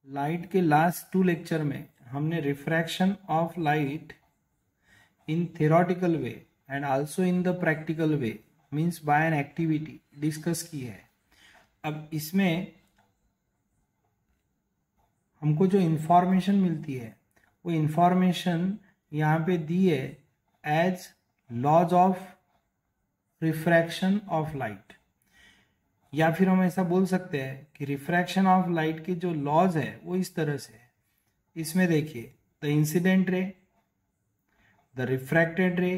Light के last 2 lecture में हमने refraction of light in theoretical way and also in the practical way means by an activity discuss की है। अब इसमें हमको जो इंफॉर्मेशन मिलती है वो इंफॉर्मेशन यहाँ पे दी है as laws of refraction of light, या फिर हम ऐसा बोल सकते हैं कि रिफ्रैक्शन ऑफ लाइट के जो लॉज है वो इस तरह से है। इसमें देखिए, the incident ray, the refracted ray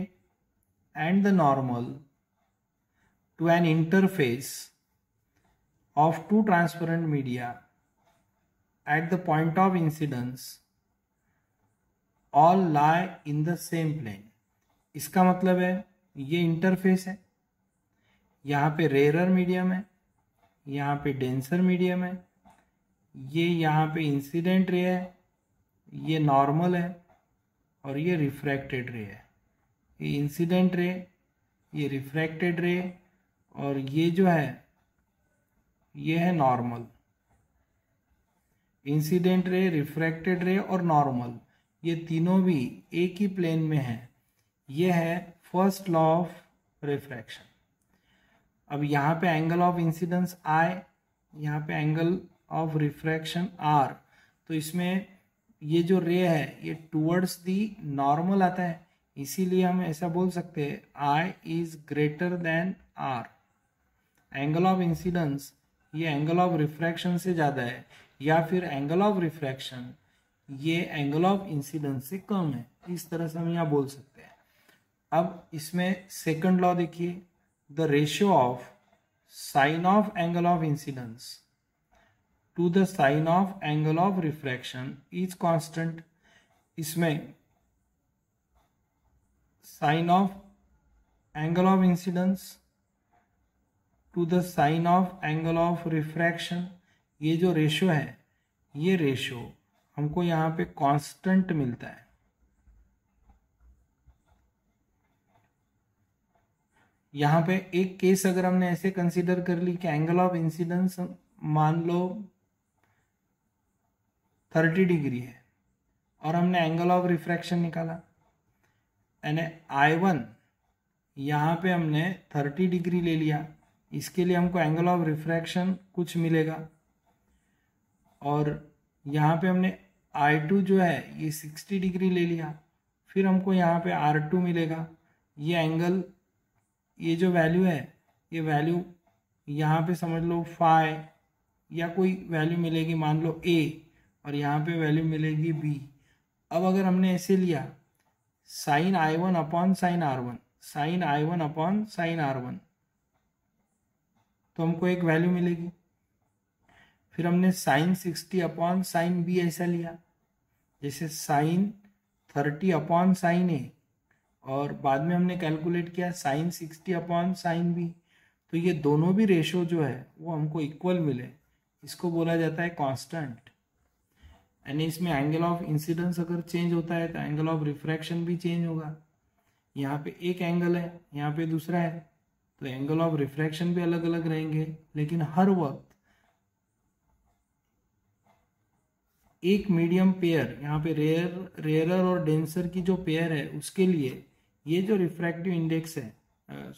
and the normal to an interface of two transparent media at the point of incidence all lie in the same plane। इसका मतलब है ये इंटरफेस है, यहाँ पे रेयरर मीडियम है, यहाँ पे डेंसर मीडियम है, ये यहाँ पे इंसिडेंट रे है, ये नॉर्मल है और ये रिफ्रैक्टेड रे है। ये इंसिडेंट रे, ये रिफ्रैक्टेड रे और ये जो है ये है normal. Incident ray, refracted ray और नॉर्मल ये तीनों भी एक ही प्लेन में है। ये है फर्स्ट लॉ ऑफ रिफ्रैक्शन। अब यहाँ पे एंगल ऑफ इंसिडेंस I, यहाँ पे एंगल ऑफ रिफ्रैक्शन R, तो इसमें ये जो रे है ये टूवर्ड्स दी नॉर्मल आता है, इसीलिए हम ऐसा बोल सकते हैं I is greater than R। Angle of incidence ये एंगल ऑफ रिफ्रैक्शन से ज़्यादा है, या फिर एंगल ऑफ रिफ्रैक्शन ये एंगल ऑफ इंसिडेंस से कम है, इस तरह से हम यहाँ बोल सकते हैं। अब इसमें सेकंड लॉ देखिए, the ratio of sine of angle of incidence to the sine of angle of refraction is constant. इसमें sine of angle of incidence to the sine of angle of refraction, ये जो ratio है ये ratio हमको यहाँ पे constant मिलता है। यहाँ पे एक केस अगर हमने ऐसे कंसीडर कर ली कि एंगल ऑफ इंसिडेंस मान लो 30 डिग्री है और हमने एंगल ऑफ रिफ्रैक्शन निकाला, यानी I1 यहाँ पे हमने 30 डिग्री ले लिया, इसके लिए हमको एंगल ऑफ रिफ्रैक्शन कुछ मिलेगा, और यहाँ पे हमने I2 जो है ये 60 डिग्री ले लिया, फिर हमको यहाँ पे R2 मिलेगा। ये एंगल, ये जो वैल्यू है ये वैल्यू यहाँ पे समझ लो फाई या कोई वैल्यू मिलेगी, मान लो A, और यहाँ पे वैल्यू मिलेगी B। अब अगर हमने ऐसे लिया sine I1 upon sine R1, sine I1 upon sine R1, तो हमको एक वैल्यू मिलेगी। फिर हमने साइन 60 अपॉन साइन B ऐसा लिया, जैसे साइन 30 अपॉन साइन A, और बाद में हमने कैलकुलेट किया साइन 60 अपॉन साइन B, तो ये दोनों भी रेशो जो है वो हमको इक्वल मिले, इसको बोला जाता है कांस्टेंट। यानी इसमें एंगल ऑफ इंसिडेंस अगर चेंज होता है तो एंगल ऑफ रिफ्रैक्शन भी चेंज होगा। यहाँ पे एक एंगल है, यहाँ पे दूसरा है, तो एंगल ऑफ रिफ्रैक्शन भी अलग अलग रहेंगे, लेकिन हर वक्त एक मीडियम पेयर, यहाँ पे रेयरर और डेंसर की जो पेयर है उसके लिए ये जो रिफ्रैक्टिव इंडेक्स है,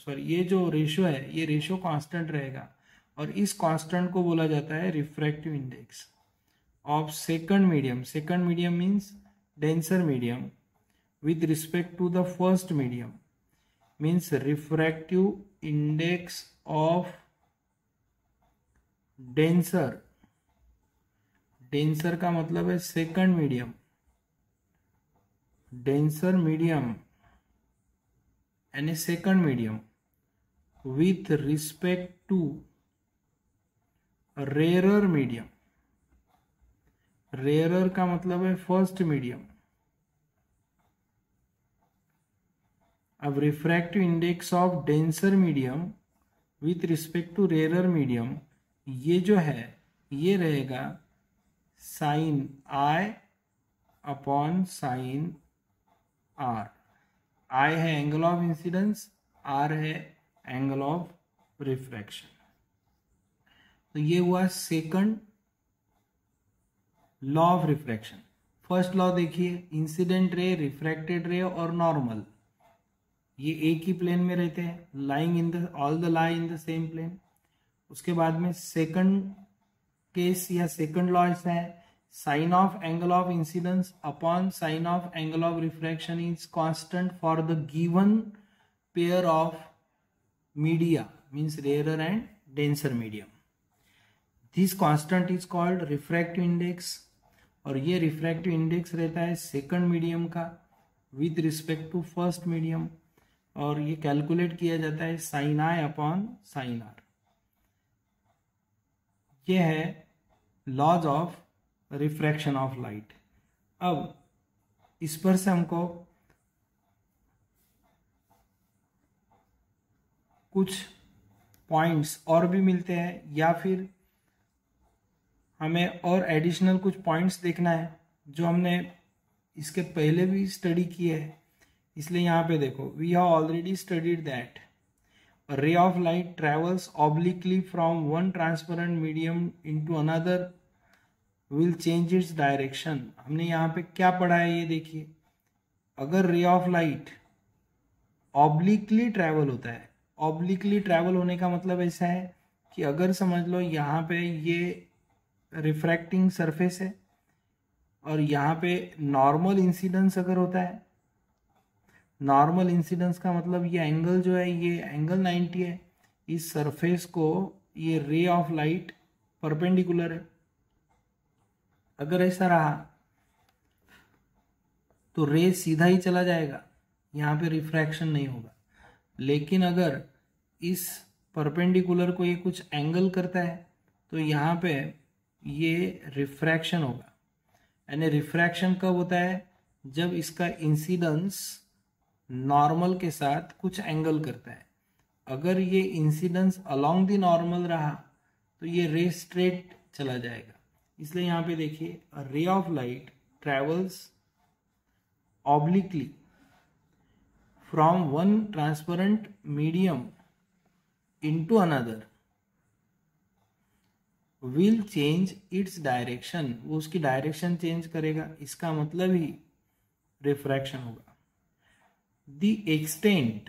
ये जो रेशो है ये रेशो कांस्टेंट रहेगा, और इस कांस्टेंट को बोला जाता है refractive index of second medium. Second medium means denser medium with respect to the first medium, means refractive index of denser, denser का मतलब है सेकंड मीडियम, denser medium यानी second medium with respect to rarer medium, rarer का मतलब है first medium. अब refractive index of denser medium with respect to rarer medium, ये जो है ये रहेगा sine I upon sine R। I है एंगल ऑफ इंसिडेंस, R है एंगल ऑफ रिफ्रैक्शन। तो ये हुआ second law of refraction. First law देखिए, इंसिडेंट रे, रिफ्रैक्टेड रे और नॉर्मल ये एक ही प्लेन में रहते हैं, lying in the all the lie in the same plane. उसके बाद में सेकंड केस या सेकंड लॉ ऐसा है, sine of angle of incidence upon sine of angle of refraction is constant for the given pair of media, means rarer and denser medium. This constant is called refractive index, और ये refractive index रहता है second medium का with respect to first medium, और ये calculate किया जाता है sine I upon sine R. ये है laws of refraction of light. अब इस पर से हमको कुछ पॉइंट्स और भी मिलते हैं, या फिर हमें और एडिशनल कुछ पॉइंट्स देखना है जो हमने इसके पहले भी स्टडी किए हैं। इसलिए यहाँ पे देखो, we have already studied that ray of light travels obliquely from one transparent medium into another will change its direction। हमने यहाँ पे क्या पढ़ा है ये देखिए, अगर ray of light obliquely travel होता है, obliquely travel होने का मतलब ऐसा है कि अगर समझ लो यहाँ पे ये रिफ्रैक्टिंग सरफेस है और यहाँ पे नॉर्मल इंसिडेंस अगर होता है, नॉर्मल इंसिडेंस का मतलब ये एंगल जो है ये एंगल 90 है, इस सरफेस को ये रे ऑफ लाइट परपेंडिकुलर है। अगर ऐसा रहा तो रे सीधा ही चला जाएगा, यहाँ पे रिफ्रैक्शन नहीं होगा। लेकिन अगर इस परपेंडिकुलर को ये कुछ एंगल करता है तो यहाँ पे ये रिफ्रैक्शन होगा। यानी रिफ्रैक्शन कब होता है, जब इसका इंसिडेंस नॉर्मल के साथ कुछ एंगल करता है। अगर ये इंसिडेंस अलोंग द नॉर्मल रहा तो ये रे स्ट्रेट चला जाएगा। इसलिए यहाँ पे देखिए, ray of light travels obliquely from one transparent medium into another will change its direction, वो उसकी डायरेक्शन चेंज करेगा, इसका मतलब ही रिफ्रैक्शन होगा। The extent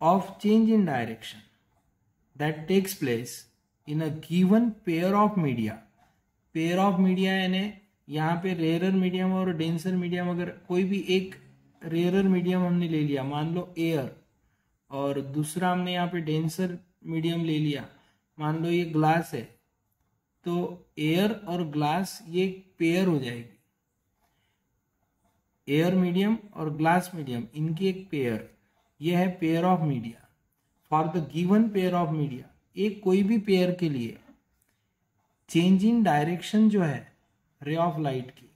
of change in direction that takes place in a given pair of media, pair of media यानी यहाँ पे rarer medium और डेंसर मीडियम, अगर कोई भी एक रेयरर मीडियम हमने ले लिया, मान लो एयर, और दूसरा हमने यहाँ पे डेंसर मीडियम ले लिया, मान लो ये ग्लास है, तो एयर और ग्लास ये पेयर हो जाएगी। एयर मीडियम और ग्लास मीडियम इनकी एक पेयर, ये है pair of media. For the given pair of media, एक कोई भी पेयर के लिए चेंज इन डायरेक्शन जो है रे ऑफ लाइट की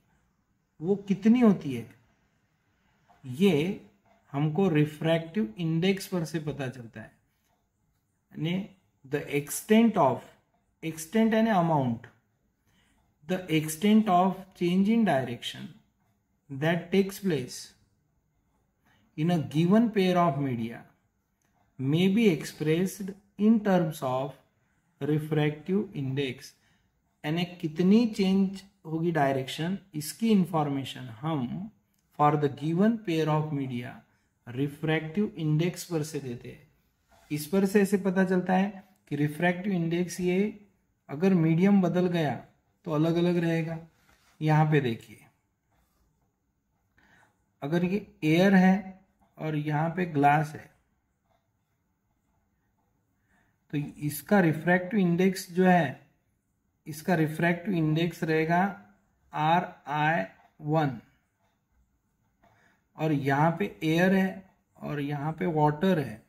वो कितनी होती है, ये हमको रिफ्रैक्टिव इंडेक्स पर से पता चलता है। यानी द एक्सटेंट ऑफ, एक्सटेंट यानी amount, the extent of change in direction that takes place in a given pair of media may be expressed in terms of refractive index। यानी कितनी चेंज होगी डायरेक्शन, इसकी इंफॉर्मेशन हम for the given pair of media refractive index पर से देते हैं। इस पर से ऐसे पता चलता है कि रिफ्रैक्टिव इंडेक्स ये अगर मीडियम बदल गया तो अलग अलग रहेगा। यहाँ पे देखिए, अगर ये एयर है और यहाँ पे ग्लास है तो इसका रिफ्रैक्टिव इंडेक्स जो है, इसका रिफ्रैक्टिव इंडेक्स रहेगा RI1, और यहाँ पे एयर है और यहाँ पे वाटर है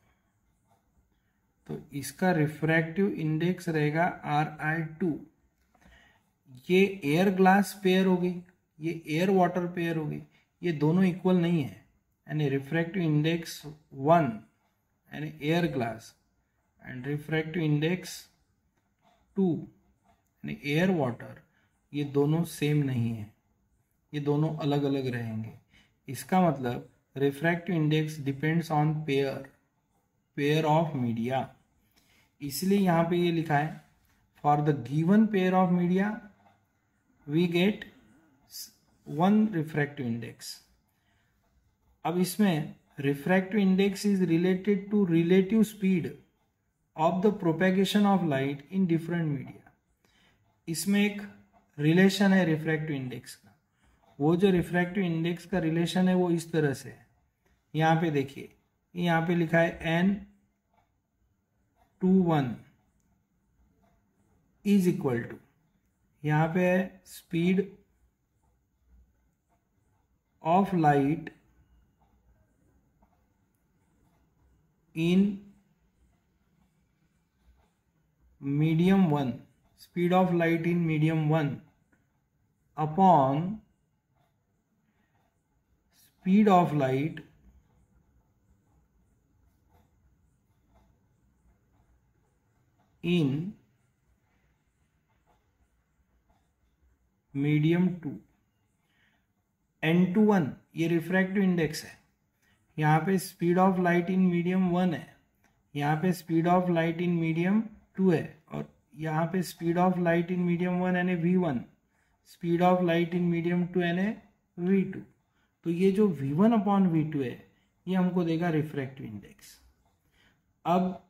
तो इसका रिफ्रैक्टिव इंडेक्स रहेगा RI2। ये एयर ग्लास पेयर हो गई, ये एयर वाटर पेयर हो गई, ये दोनों इक्वल नहीं है। यानी रिफ्रैक्टिव इंडेक्स 1 यानी air glass and refractive index 2 यानी एयर वाटर, ये दोनों सेम नहीं है, ये दोनों अलग अलग रहेंगे। इसका मतलब refractive index depends on pair of media. इसलिए यहाँ पे ये लिखा है for the given pair of media we get 1 refractive index. अब इसमें refractive index is related to relative speed of the propagation of light in different media. इसमें एक रिलेशन है रिफ्रैक्टिव इंडेक्स का। वो जो रिफ्रैक्टिव इंडेक्स का रिलेशन है वो इस तरह से है। यहाँ पे देखिए, यहाँ पे लिखा है n/1 इज इक्वल टू, यहाँ पे है speed of light in medium 1, speed of light in medium 1 upon speed of light in medium 2। n/1 ये रिफ्रैक्टिव इंडेक्स है। यहाँ पे speed of light in medium 1 है, यहाँ पे speed of light in medium 2 है, और यहाँ पे speed of light in medium 1 यानी v1, speed of light in medium 2 यानी v2। तो ये जो v1 अपॉन v2 है ये हमको देगा रिफ्रैक्टिव इंडेक्स। अब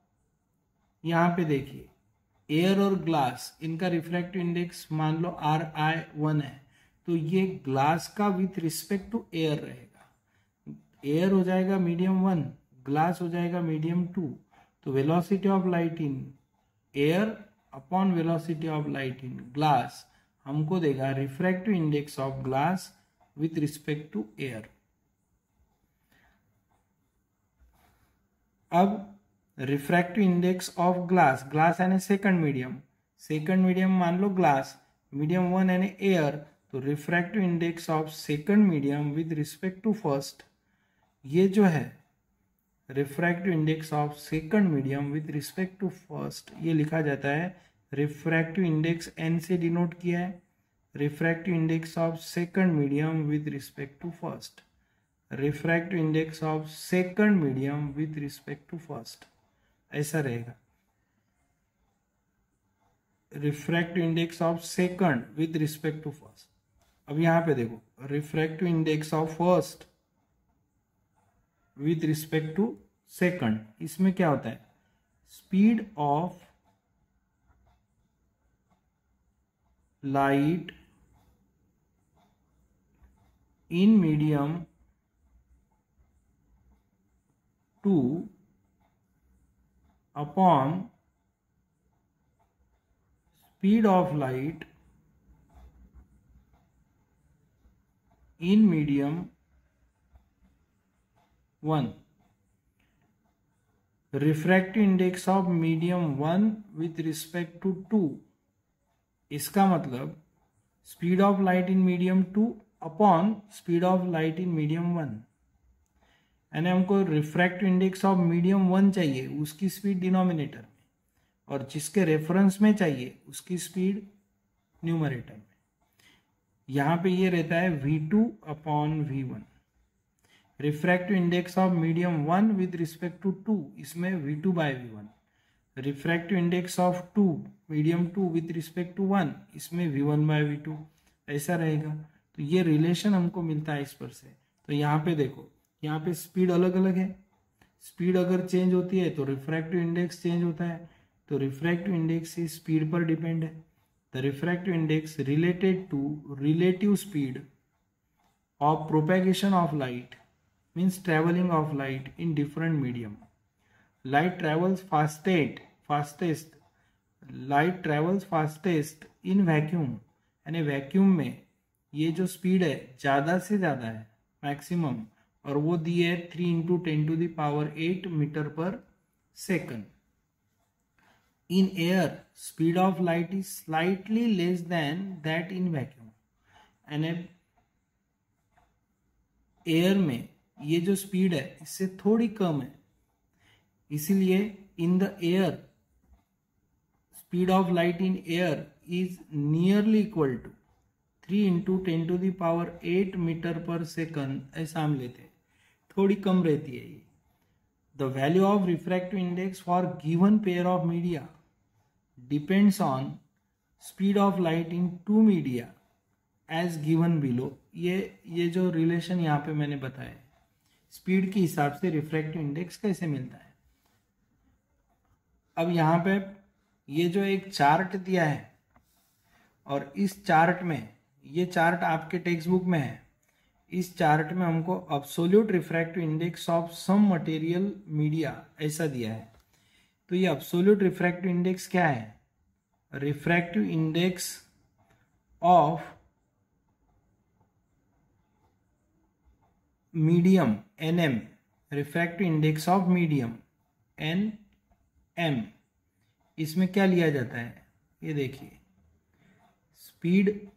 यहाँ पे देखिए, एयर और ग्लास, इनका रिफ्रैक्टिव इंडेक्स मान लो Ri1 है, तो ये ग्लास का विथ रिस्पेक्ट टू एयर रहेगा। एयर हो जाएगा मीडियम 1, ग्लास हो जाएगा मीडियम 2। तो velocity of light in air upon velocity of light in glass हमको देगा refractive index of glass with respect to air. अब refractive index of glass, glass यानी सेकंड मीडियम मान लो ग्लास, मीडियम 1 यानी एयर, तो refractive index of second medium with respect to first, ये जो है refractive index of second medium with respect to first, ये लिखा जाता है रिफ्रैक्टिव इंडेक्स n से डिनोट किया है, refractive index of second medium with respect to first, refractive index of second medium with respect to first, ऐसा रहेगा। Refractive index of second with respect to first. अब यहां पे देखो, refractive index of first with respect to second, इसमें क्या होता है, speed of light in medium 2 upon speed of light in medium 1। Refractive index of medium 1 with respect to 2, इसका मतलब speed of light in medium 2 upon speed of light in medium 1, यानी हमको refractive index of medium 1 चाहिए, उसकी speed denominator में, और जिसके reference में चाहिए उसकी स्पीड न्यूमरेटर में। यहाँ पे ये रहता है v2 upon v1। Refractive index of medium 1 with respect to 2, इसमें v2 by v1। Refractive index of 2 medium 2 with respect to 1, इसमें v1 बाय v2, ऐसा रहेगा। तो ये रिलेशन हमको मिलता है इस पर से। तो यहाँ पे देखो, यहाँ पे स्पीड अलग अलग है, स्पीड अगर चेंज होती है तो रिफ्रैक्टिव इंडेक्स चेंज होता है, तो रिफ्रैक्टिव इंडेक्स इस स्पीड पर डिपेंड है। The refractive index related to relative speed of propagation of light means traveling of light in different medium. Light travels fastest in vacuum, यानी वैक्यूम में ये जो स्पीड है ज़्यादा से ज़्यादा है, मैक्सिमम, और वो दी है 3 × 10⁸ metre per second. In air speed of light is slightly less than that in vacuum, यानी एयर में ये जो स्पीड है इससे थोड़ी कम है, इसीलिए in the air speed of light in air is nearly equal to 3 × 10⁸ metre per second, ऐसा हम लेते हैं, थोड़ी कम रहती है ये। The value of refractive index for given pair of media depends on speed of light in 2 media as given below, ये जो रिलेशन यहाँ पे मैंने बताया, स्पीड के हिसाब से रिफ्रैक्टिव इंडेक्स कैसे मिलता है। अब यहाँ पे ये जो एक चार्ट दिया है, और इस चार्ट में, ये चार्ट आपके टेक्स्ट बुक में है, इस चार्ट में हमको absolute refractive index of some material media ऐसा दिया है। तो ये अब्सोल्यूट रिफ्रैक्टिव इंडेक्स क्या है? Refractive index of medium NM, refractive index of medium NM, इसमें क्या लिया जाता है? ये देखिए, speed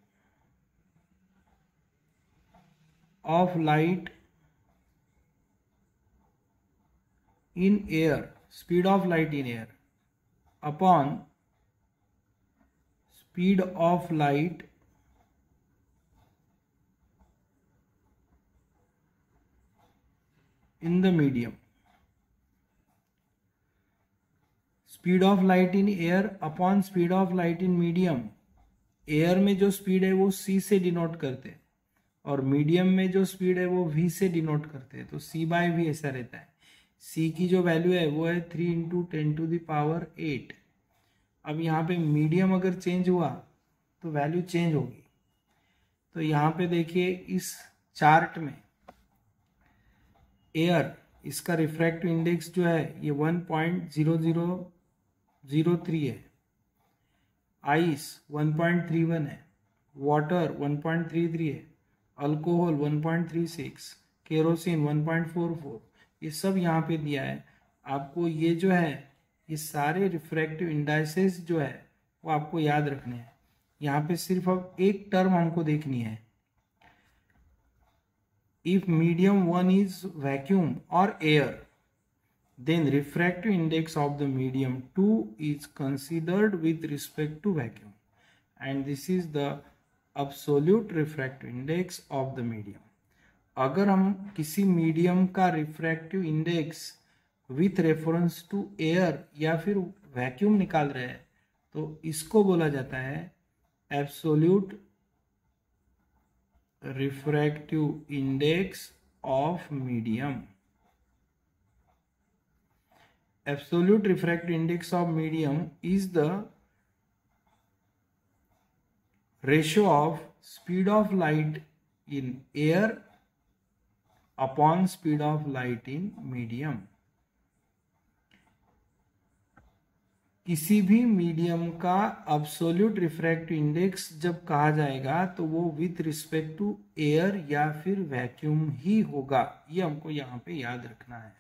of light in air, speed of light in air upon speed of light in the medium, speed of light in air upon speed of light in medium. Air में जो speed है वो c से denote करते हैं, और medium में जो स्पीड है वो v से डिनोट करते हैं। तो c/v ऐसा रहता है। c की जो वैल्यू है वो है 3 × 10⁸ अब यहाँ पे मीडियम अगर चेंज हुआ तो वैल्यू चेंज होगी। तो यहाँ पे देखिए, इस चार्ट में एयर, इसका रिफ्रैक्टिव इंडेक्स जो है ये 1.0003 है, आइस 1.31 है, वाटर 1.33 है, अल्कोहल 1.36, केरोसिन 1.44, ये सब यहाँ पे दिया है आपको। ये जो है, ये सारे रिफ्रैक्टिव इंडाइसेस जो है वो आपको याद रखने हैं। यहाँ पे सिर्फ अब एक टर्म हमको देखनी है, if medium 1 is vacuum or air, then refractive index of the medium 2 is considered with respect to vacuum, and this is the absolute refractive index of the medium. अगर हम किसी मीडियम का refractive index with reference to air या फिर vacuum निकाल रहे हैं तो इसको बोला जाता है absolute refractive index of medium. Absolute refractive index of medium is the ratio of speed of light in air upon speed of light in medium. किसी भी मीडियम का अब्सोल्यूट रिफ्रैक्टिव इंडेक्स जब कहा जाएगा तो वो विथ रिस्पेक्ट टू एयर या फिर वैक्यूम ही होगा। ये हमको यहाँ पे याद रखना है।